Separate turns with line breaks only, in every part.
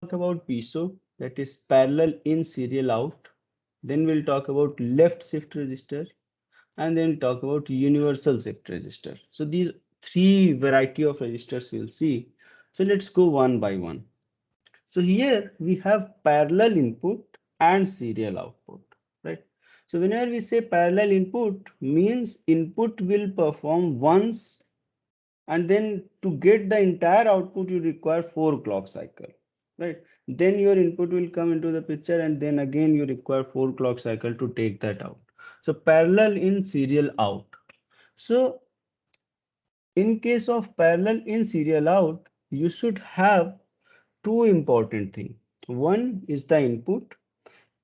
About PISO, that is parallel in serial out. Then we'll talk about left shift register, and then we'll talk about universal shift register. So these three variety of registers we'll see. So let's go one by one. So here we have parallel input and serial output, right? So whenever we say parallel input means input will perform once, and then to get the entire output you require 4 clock cycle, right? Then your input will come into the picture, and then again you require 4 clock cycle to take that out. So parallel in serial out. So in case of parallel in serial out, you should have two important things. One is the input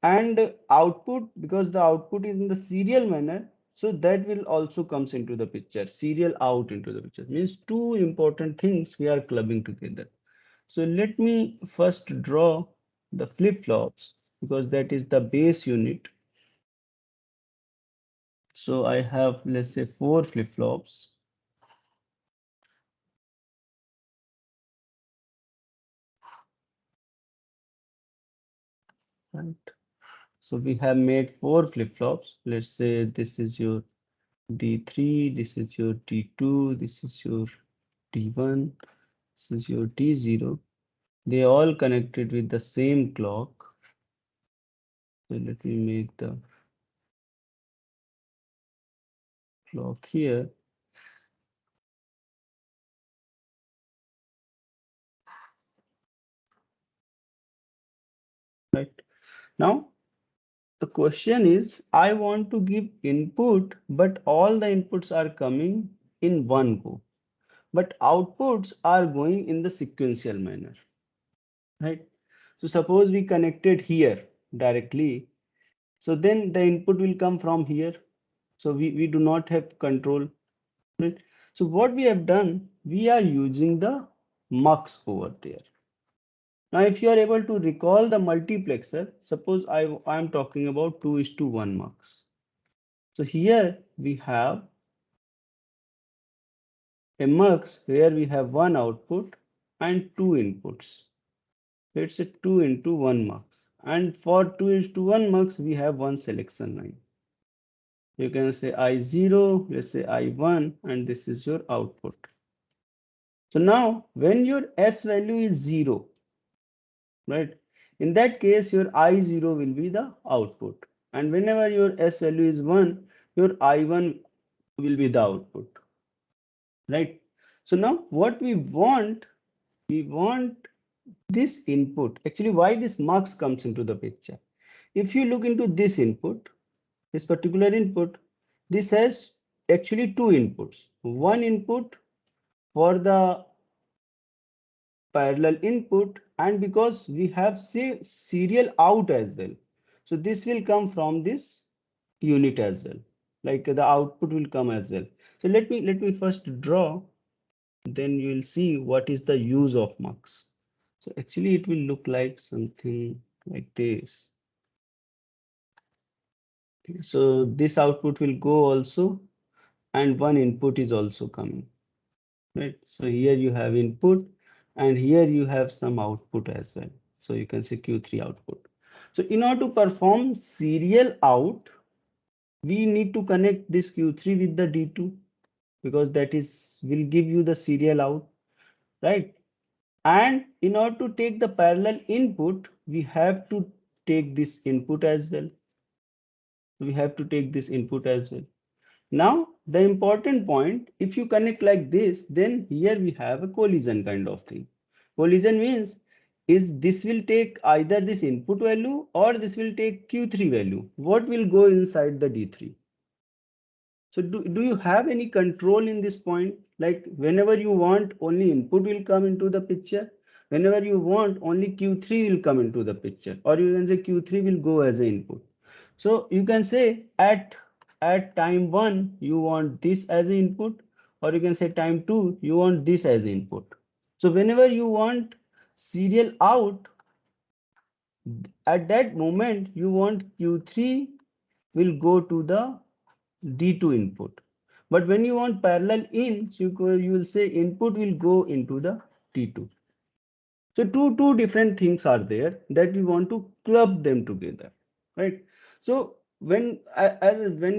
and output, because the output is in the serial manner, so that will also comes into the picture. Serial out into the picture means two important things we are clubbing together. So let me first draw the flip-flops, because that is the base unit. So I have, let's say, 4 flip-flops. Right. So we have made 4 flip-flops. Let's say this is your D3, this is your D2, this is your D1, this is your D0. They all connected with the same clock. So let me make the clock here. Right. Now the question is, I want to give input, but all the inputs are coming in one go. But outputs are going in the sequential manner. Right. So suppose we connected here directly. So then the input will come from here. So we do not have control. Right. So what we have done, we are using the mux over there. Now, if you are able to recall the multiplexer, suppose I am talking about 2:1 mux. So here we have a mux where we have one output and two inputs. It's a 2 into 1 mux. And for 2 into 1 mux, we have one selection line. You can say I0, let's say I1, and this is your output. So now when your S value is 0, right? In that case, your I0 will be the output. And whenever your S value is 1, your I1 will be the output, right? So now what we want this input. Actually, why this mux comes into the picture? If you look into this input, this particular input, this has actually two inputs. One input for the parallel input, and because we have serial out as well, so this will come from this unit as well, like the output will come as well. So let me first draw, then you will see what is the use of mux. So actually it will look like something like this. So this output will go also, and one input is also coming, right? So here you have input, and here you have some output as well. So you can say Q3 output. So in order to perform serial out, we need to connect this Q3 with the D2, because that is will give you the serial out, right? And in order to take the parallel input, we have to take this input as well. We have to take this input as well. Now, the important point, if you connect like this, then here we have a collision kind of thing. Collision means is this will take either this input value or this will take Q3 value. What will go inside the D3? So do you have any control in this point? Like whenever you want, only input will come into the picture. Whenever you want, only Q3 will come into the picture, or you can say Q3 will go as an input. So you can say at time 1 you want this as an input, or you can say time 2 you want this as an input. So whenever you want serial out, at that moment you want Q3 will go to the D2 input. But when you want parallel in, so you will say input will go into the T2. So two different things are there that we want to club them together, right? So when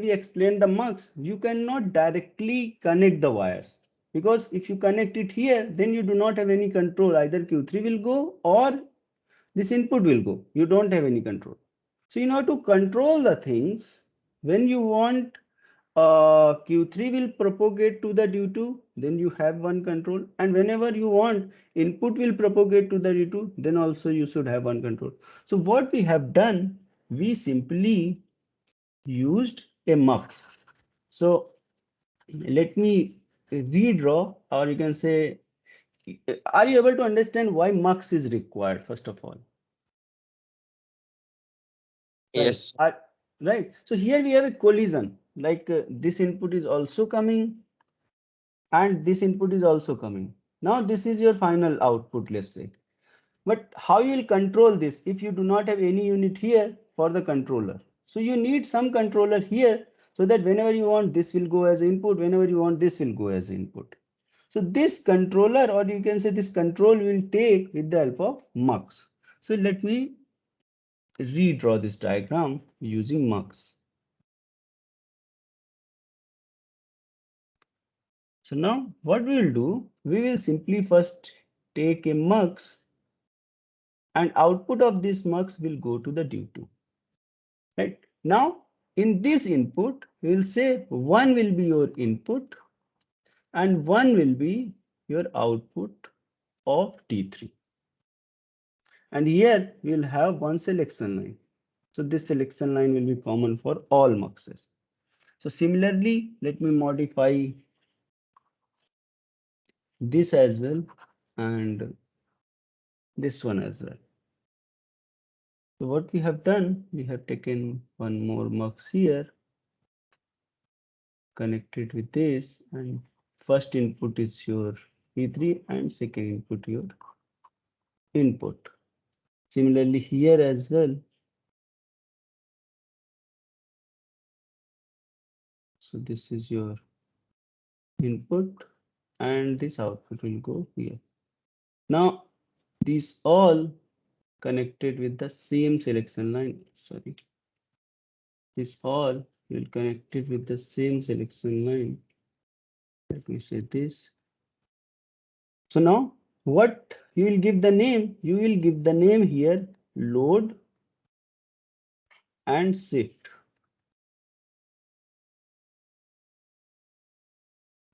we explain the mux, you cannot directly connect the wires, because if you connect it here, then you do not have any control. Either Q3 will go or this input will go. You don't have any control. So in order to control the things, when you want Q3 will propagate to the D2, then you have one control. And whenever you want input will propagate to the D2, then also you should have one control. So what we have done, we simply used a mux. So let me redraw, or you can say, are you able to understand why mux is required, first of all? Right.
Yes.
Right. So here we have a collision, like this input is also coming and this input is also coming. Now this is your final output, let's say. But how you will control this if you do not have any unit here for the controller? So you need some controller here, so that whenever you want this will go as input, whenever you want this will go as input. So this controller, or you can say this control, will take with the help of mux. So let me redraw this diagram using mux. So now what we will do, we will simply first take a mux, and output of this mux will go to the D2. Right. Now in this input, we will say one will be your input and one will be your output of D3. And here we will have one selection line. So this selection line will be common for all muxes. So similarly, let me modify this as well and this one as well. So what we have done, we have taken one more mux here, connected with this, and first input is your P3 and second input your input. Similarly here as well. So this is your input and this output will go here. Now these all connected with the same selection line. Sorry. This all will connect it with the same selection line. Let me say this. So now what you will give the name? You will give the name here load and shift.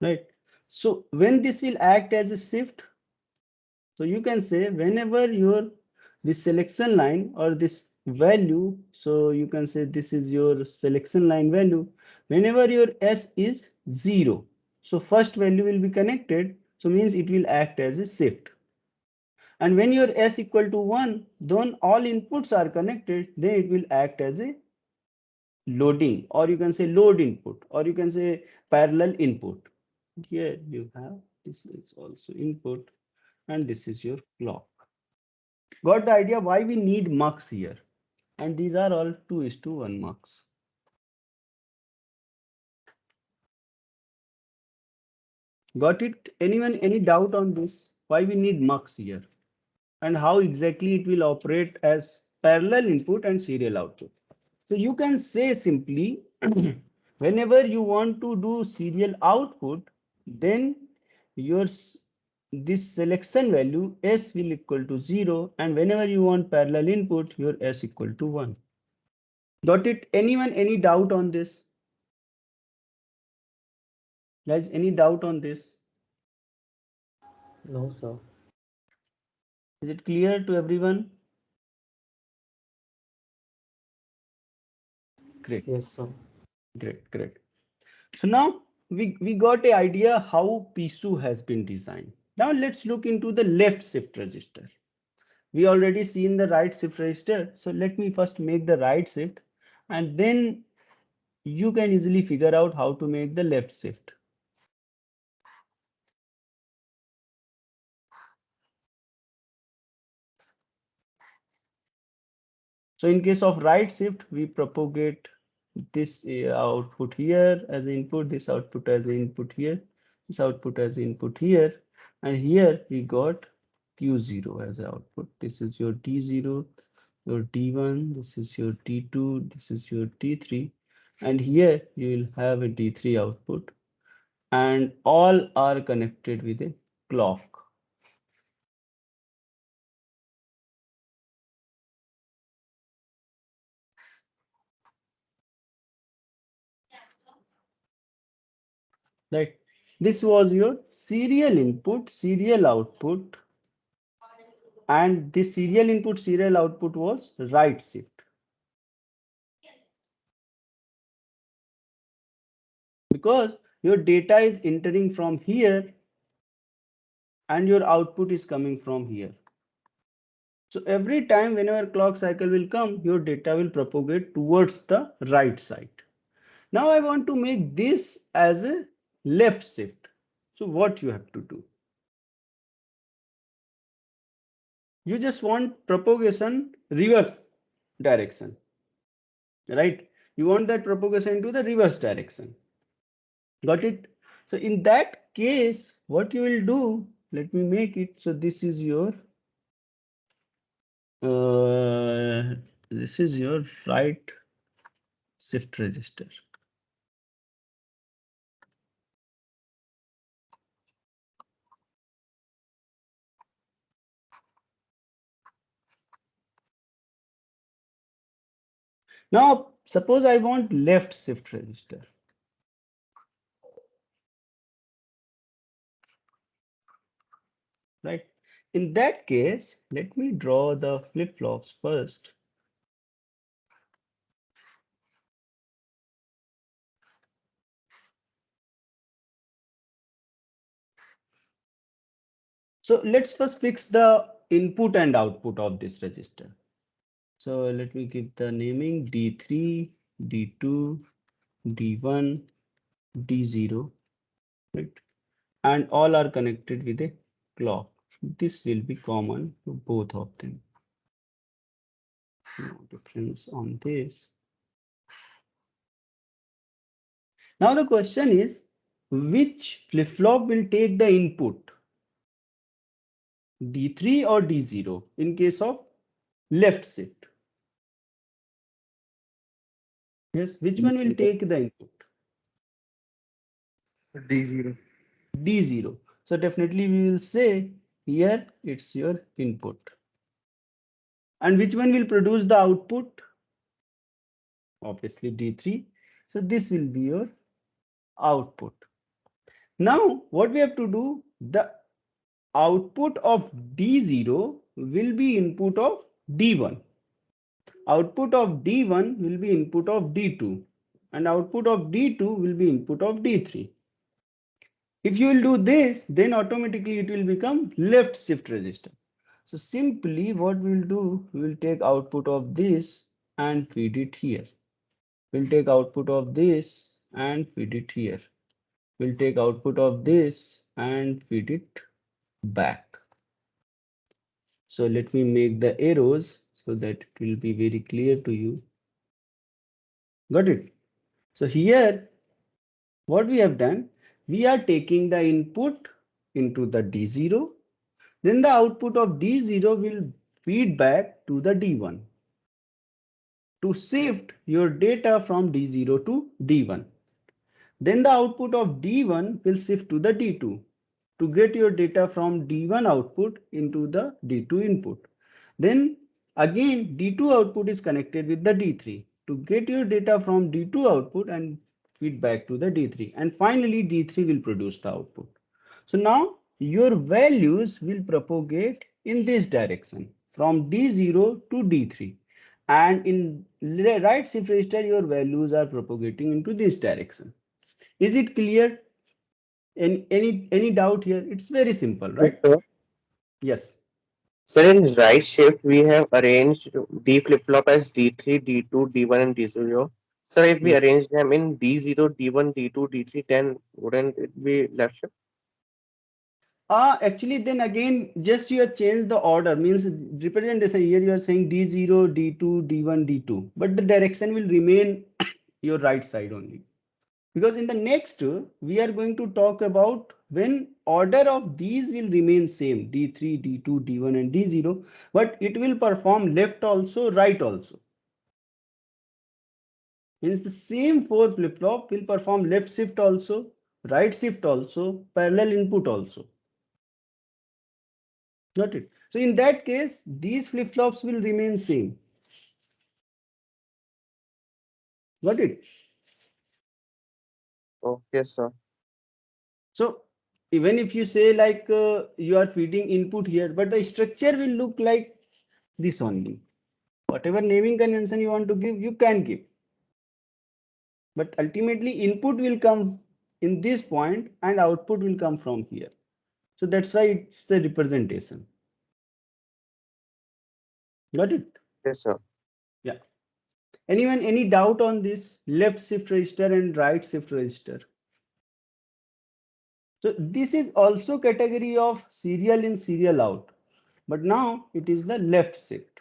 Right. So when this will act as a shift, so you can say whenever your this selection line or this value, so you can say this is your selection line value, whenever your S is 0, so first value will be connected, so means it will act as a shift. And when your S equal to 1, then all inputs are connected, then it will act as a loading, or you can say load input, or you can say parallel input. Here you have this is also input and this is your clock. Got the idea why we need mux here? And these are all 2:1 mux. Got it? Anyone, any doubt on this? Why we need mux here? And how exactly it will operate as parallel input and serial output? So you can say simply, whenever you want to do serial output, then your this selection value S will equal to 0, and whenever you want parallel input, your S equal to 1. Got it? Anyone, any doubt on this? Guys, any doubt on this?
No, sir.
Is it clear to everyone? Great,
Yes, sir.
great. So now we got a idea how PSU has been designed. Now let's look into the left shift register. We already seen the right shift register. So let me first make the right shift, and then you can easily figure out how to make the left shift. So in case of right shift, we propagate this output here as input, this output as input here, this output as input here, and here we got Q0 as output. This is your D0, your D1, this is your D2, this is your D3, and here you will have a D3 output, and all are connected with a clock. Right. This was your serial input, serial output, and this serial input, serial output was write shift. Because your data is entering from here and your output is coming from here. So every time whenever clock cycle will come, your data will propagate towards the right side. Now I want to make this as a left shift. So what you have to do? You just want propagation reverse direction, right? You want that propagation into the reverse direction. Got it? So in that case, what you will do, let me make it. So uh, this is your right shift register. Now, suppose I want left shift register. Right? In that case, let me draw the flip-flops first. So let's first fix the input and output of this register. So let me give the naming D3, D2, D1, D0, right? And all are connected with a clock. This will be common to both of them. No difference on this. Now the question is, which flip-flop will take the input? D3 or D0 in case of left shift? Yes, which one will take the input?
D0.
D0. So definitely we will say here it's your input. And which one will produce the output? Obviously D3. So this will be your output. Now what we have to do, the output of D0 will be input of D1. Output of D1 will be input of D2 and output of D2 will be input of D3. If you will do this, then automatically it will become left shift register. So simply what we will do, we will take output of this and feed it here. We'll take output of this and feed it here. We'll take output of this and feed it back. So let me make the arrows so that it will be very clear to you. Got it? So here, what we have done, we are taking the input into the D0. Then the output of D0 will feed back to the D1 to shift your data from D0 to D1. Then the output of D1 will shift to the D2 to get your data from D1 output into the D2 input. Then again D2 output is connected with the D3 to get your data from D2 output and feed back to the D3. And finally D3 will produce the output. So now your values will propagate in this direction from D0 to D3. And in right shift register, your values are propagating into this direction. Is it clear? Any doubt here? It's very simple,
Yes,
right?
sir.
Yes.
Sir, in right shift, we have arranged D flip-flop as D3, D2, D1, and D0. Sir, if we
Yes.
arrange them in D0, D1, D2, D3, then wouldn't it be left shift?
Actually, then again, just you have changed the order, means representation. Here you are saying D0, D2, D1, D2, but the direction will remain your right side only. Because in the next, we are going to talk about when order of these will remain same, D3, D2, D1 and D0, but it will perform left also, right also. Means the same 4 flip-flop will perform left shift also, right shift also, parallel input also. Got it? So in that case, these flip-flops will remain same. Got it?
Okay, sir.
So even if you say like you are feeding input here, but the structure will look like this only. Whatever naming convention you want to give, you can give. But ultimately input will come in this point and output will come from here. So that's why it's the representation. Got it?
Yes, sir.
Yeah. Anyone, any doubt on this left shift register and right shift register? So this is also category of serial in serial out, but now it is the left shift.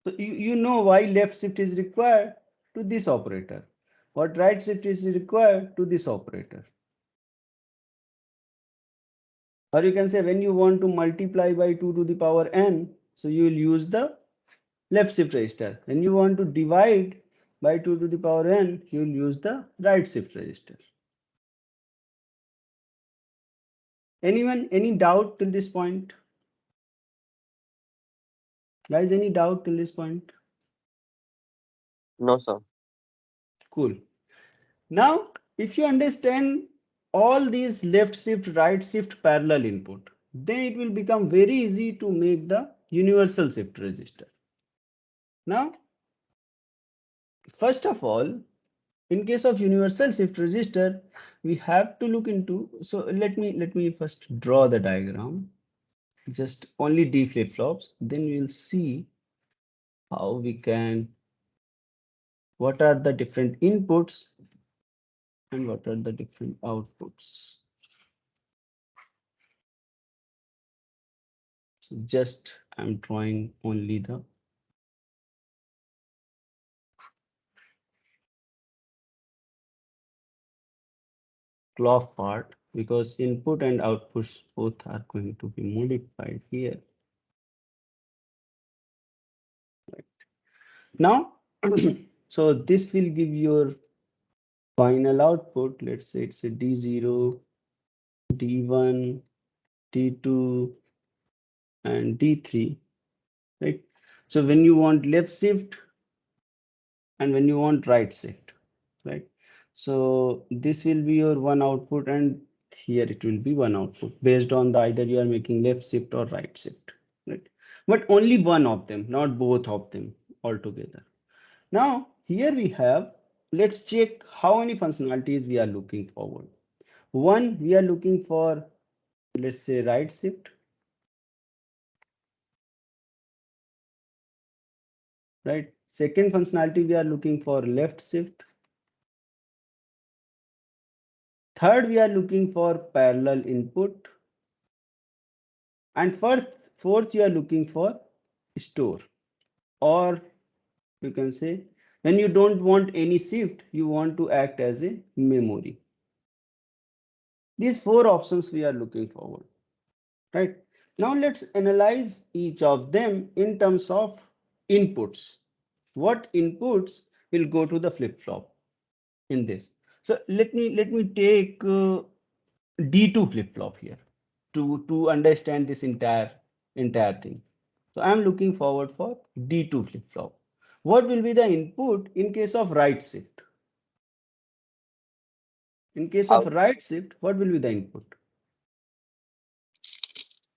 So you know why left shift is required to this operator, what right shift is required to this operator. Or you can say when you want to multiply by 2 to the power n, so you will use the left shift register. When you want to divide by 2 to the power n, you will use the right shift register. Anyone, any doubt till this point? Guys, any doubt till this point?
No, sir.
Cool. Now, if you understand all these left shift, right shift parallel input, then it will become very easy to make the universal shift register. Now, first of all, in case of universal shift register, we have to look into, so let me first draw the diagram, just only D flip-flops, then we'll see how we can, what are the different inputs and what are the different outputs. So just I'm drawing only the clock part because input and outputs both are going to be modified here. Right. Now, so this will give your final output. Let's say it's a D0, D1, D2, and D3, right? So when you want left shift and when you want right shift, right? So this will be your one output and here it will be one output based on the either you are making left shift or right shift, right? But only one of them, not both of them altogether. Now here we have, let's check how many functionalities we are looking forward. One, we are looking for, let's say, right shift, right? Second functionality, we are looking for left shift. Third, we are looking for parallel input. And fourth, you are looking for store. Or you can say, when you don't want any shift, you want to act as a memory. These four options we are looking forward, right? Now let's analyze each of them in terms of inputs. What inputs will go to the flip-flop in this? So let me take D2 flip-flop here to understand this entire thing. So I'm looking forward for D2 flip-flop. What will be the input in case of right shift? In case of
Out
right shift, what will be the input?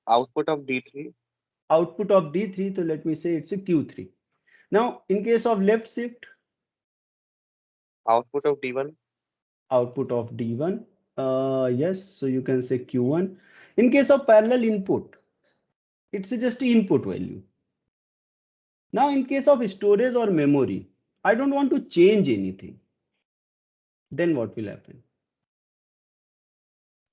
Output of D3.
Output of D3, so let me say it's a Q3. Now, in case of left shift,
Output of D1.
output of D1, yes, so you can say Q1. In case of parallel input, it's just input value. Now, in case of storage or memory, I don't want to change anything. Then what will happen?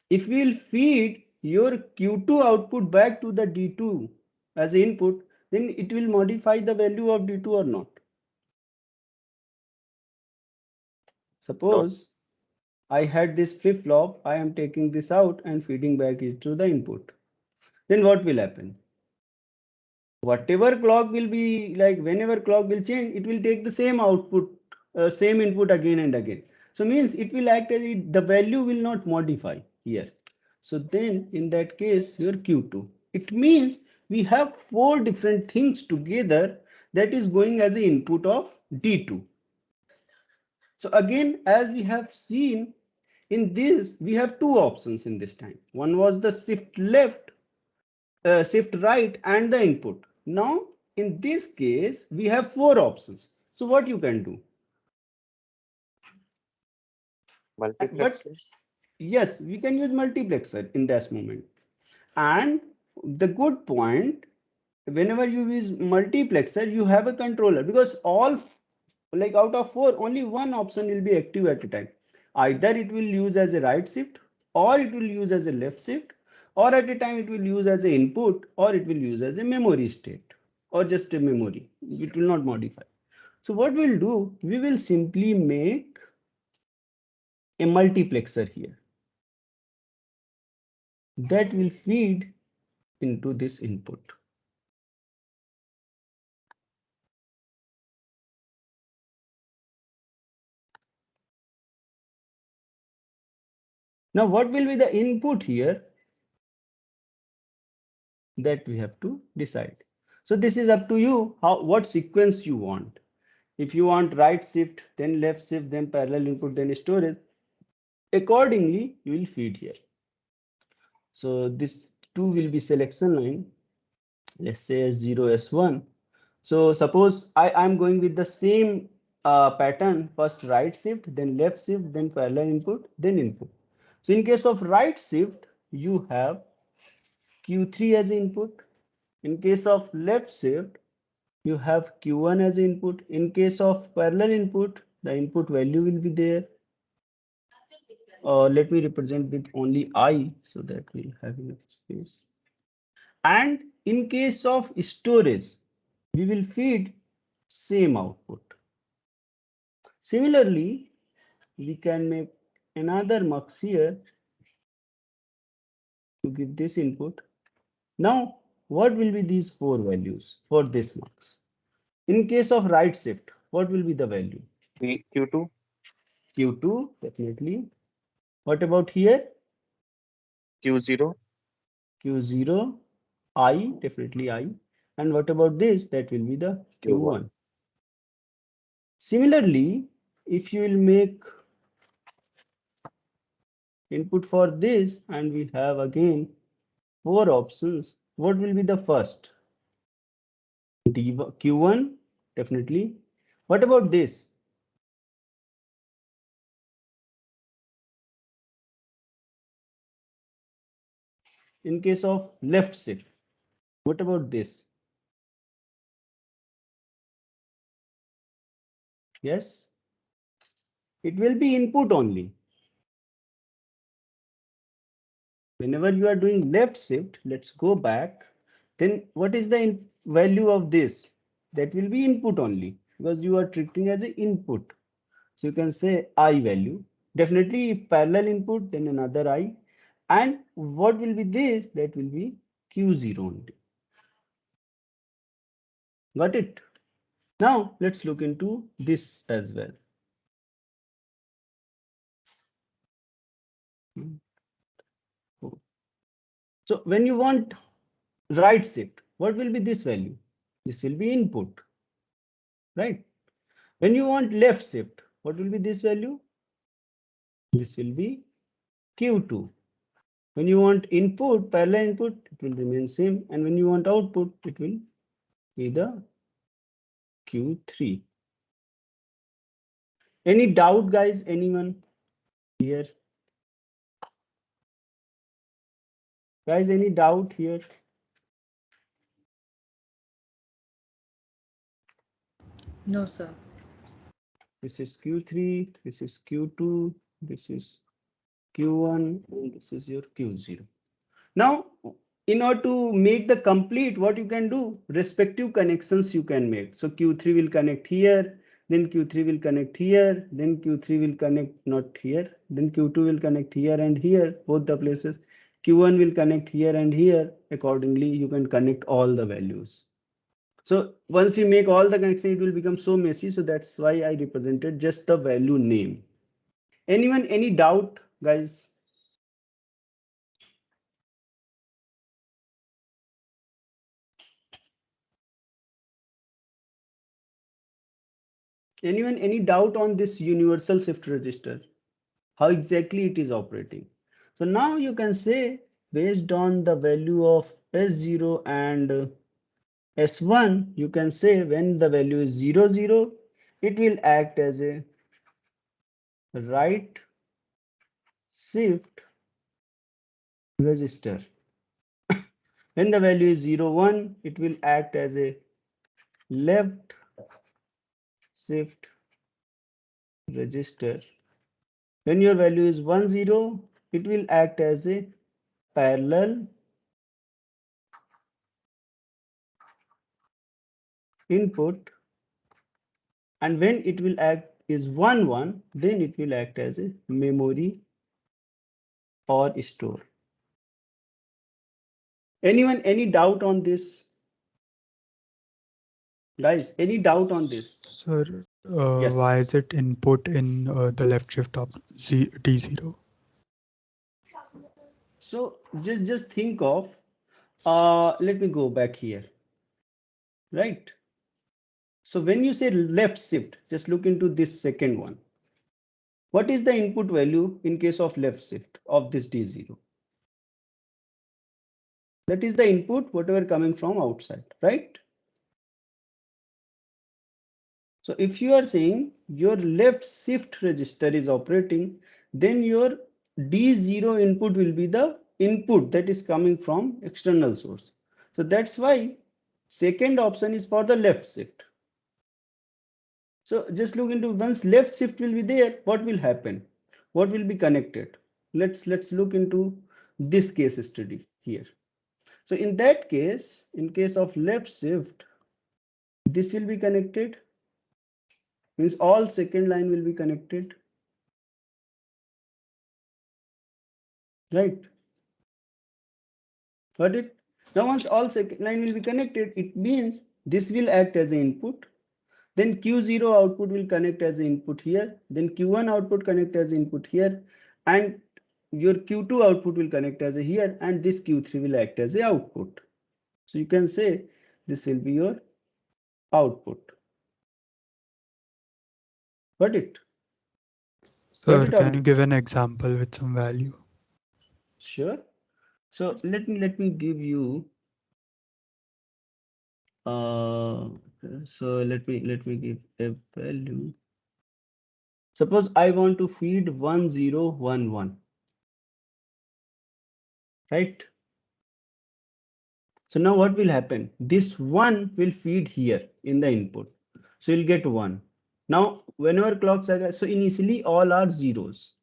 If we will feed your Q2 output back to the D2 as input, then it will modify the value of D2 or not.
No, sir.
Suppose I had this flip-flop, I am taking this out and feeding back it to the input. Then what will happen? Whatever clock will be, like whenever clock will change, it will take the same output, same input again and again. So means it will actually, the value will not modify here. So then in that case, your Q2. It means we have four different things together that is going as an input of D2. So again, as we have seen in this, we have two options in this time. One was the shift left, shift right and the input. Now in this case we have four options. So what you can do? But
Multiplexer.
yes, we can use multiplexer in this moment. And the good point, whenever you use multiplexer, you have a controller, because all, like out of four, only one option will be active at a time. Either it will use as a right shift, or it will use as a left shift, or at a time it will use as an input, or it will use as a memory state, or just a memory. It will not modify. So what we'll do, we will simply make a multiplexer here that will feed into this input. Now what will be the input here? That we have to decide. So this is up to you, how, what sequence you want. If you want right shift, then left shift, then parallel input, then storage, accordingly you will feed here. So this 2 will be selection line, let's say S0 S1. So suppose I'm going with the same pattern, first right shift, then left shift, then parallel input, then input. So in case of right shift, you have Q3 as input. In case of left shift, you have Q1 as input. In case of parallel input, the input value will be there. Let me represent with only I, so that we'll have enough space. And in case of storage, we will feed same output. Similarly, we can make another mux here to give this input. Now, what will be these four values for this mux? In case of right shift, what will be the value?
Q2.
Q2, definitely. What about here?
Q0.
Q0, I, definitely I. And what about this? That will be the
Q1.
Q1. Similarly, if you will make input for this, and we have again four options, what will be the first? Q1, definitely. What about this? In case of left shift, what about this? Yes, it will be input only. Whenever you are doing left shift, let's go back. Then what is the value of this? That will be input only, because you are treating as an input. So you can say I value. Definitely if parallel input, then another I. And what will be this? That will be Q0 only. Got it? Now let's look into this as well. So when you want right shift, what will be this value? This will be input, right? When you want left shift, what will be this value? This will be Q2. When you want input, parallel input, it will remain same. And when you want output, it will be the Q3. Any doubt, guys? Anyone here? Guys, any doubt here?
No, sir.
This is Q3, this is Q2, this is Q1, and this is your Q0. Now, in order to make the complete, what you can do, respective connections you can make. So Q3 will connect here, then Q3 will connect here, then Q3 will connect not here, then Q2 will connect here and here, both the places. Q1 will connect here and here. Accordingly, you can connect all the values. So once you make all the connection, it will become so messy. So that's why I represented just the value name. Anyone, any doubt, guys? Anyone, any doubt on this universal shift register? How exactly it is operating? So now you can say based on the value of S0 and S1, you can say when the value is 0, 0, it will act as a right shift register. When the value is 0, 1, it will act as a left shift register. When your value is 1, 0, it will act as a parallel input, and when it will act is 1, 1, then it will act as a memory or store. Anyone, any doubt on this? Guys, any doubt on this?
Sir,
Yes.
why is it input in the left shift of D0?
So just think of, let me go back here, right? So when you say left shift, just look into this second one. What is the input value in case of left shift of this D0? That is the input, whatever coming from outside, right? So if you are saying your left shift register is operating, then your D0 input will be the input that is coming from external source. So that's why second option is for the left shift. So just look into once left shift will be there, what will happen? What will be connected? Let's look into this case study here. So in that case, in case of left shift, this will be connected, means all second line will be connected, right? Got it? Now once all second line will be connected, it means this will act as an input, then Q0 output will connect as an input here, then Q1 output connect as input here, and your Q2 output will connect as a here, and this Q3 will act as a output. So you can say this will be your output. Got it?
Sir,
Got it,
can you
Abhi?
give an example with some value?
Sure. So let me give you so let me give a value. Suppose I want to feed 1011, right? So now what will happen? This 1 will feed here in the input. So you'll get 1. Now whenever clock cycle, so initially all are zeros.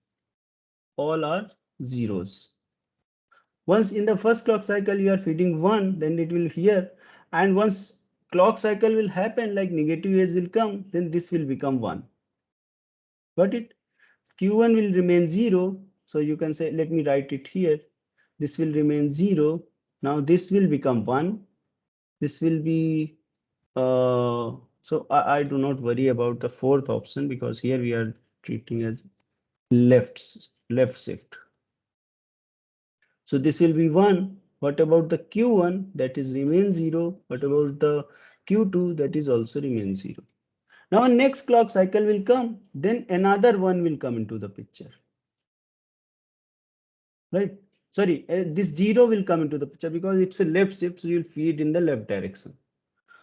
All are zeros. Once in the first clock cycle you are feeding 1, then it will here, and once clock cycle will happen, like negative edge will come, then this will become 1. Got it? Q1 will remain 0, so you can say, let me write it here, this will remain 0. Now this will become 1, this will be so I do not worry about the fourth option, because here we are treating as left shift. So this will be 1. What about the Q1? That is remain 0. What about the Q2? That is also remain 0. Now next clock cycle will come, then another 1 will come into the picture. Right? Sorry, this 0 will come into the picture because it's a left shift, so you'll feed in the left direction.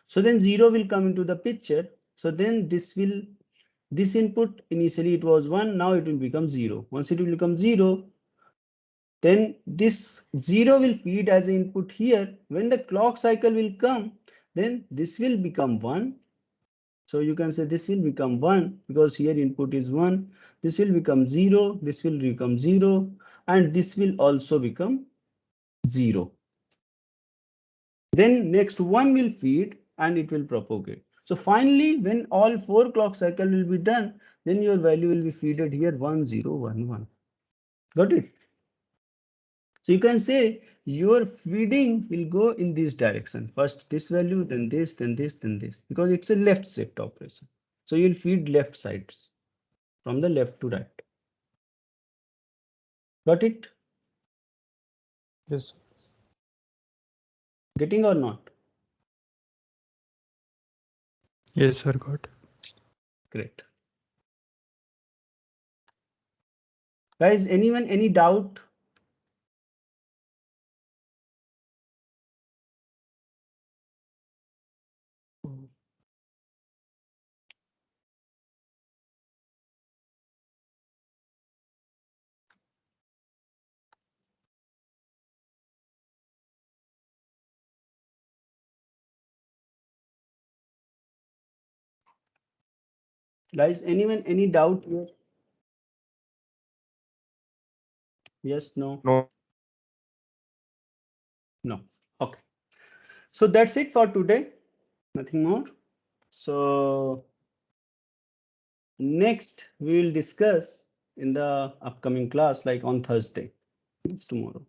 So then 0 will come into the picture. So then this input, initially it was 1, now it will become 0. Once it will become 0, then this 0 will feed as an input here. When the clock cycle will come, then this will become 1. So you can say this will become 1 because here input is 1. This will become 0. This will become 0. And this will also become 0. Then next 1 will feed and it will propagate. So finally, when all 4 clock cycle will be done, then your value will be fed here 1011. Got it? So you can say your feeding will go in this direction. First this value, then this, then this, then this, because it's a left shift operation. So you'll feed left sides from the left to right. Got it?
Yes.
Getting or not?
Yes, sir. Got.
Great. Guys, anyone, any doubt? Guys, anyone, any doubt here? Yes, no?
No.
No. Okay. So that's it for today. Nothing more. So next we will discuss in the upcoming class, like on Thursday. It's tomorrow.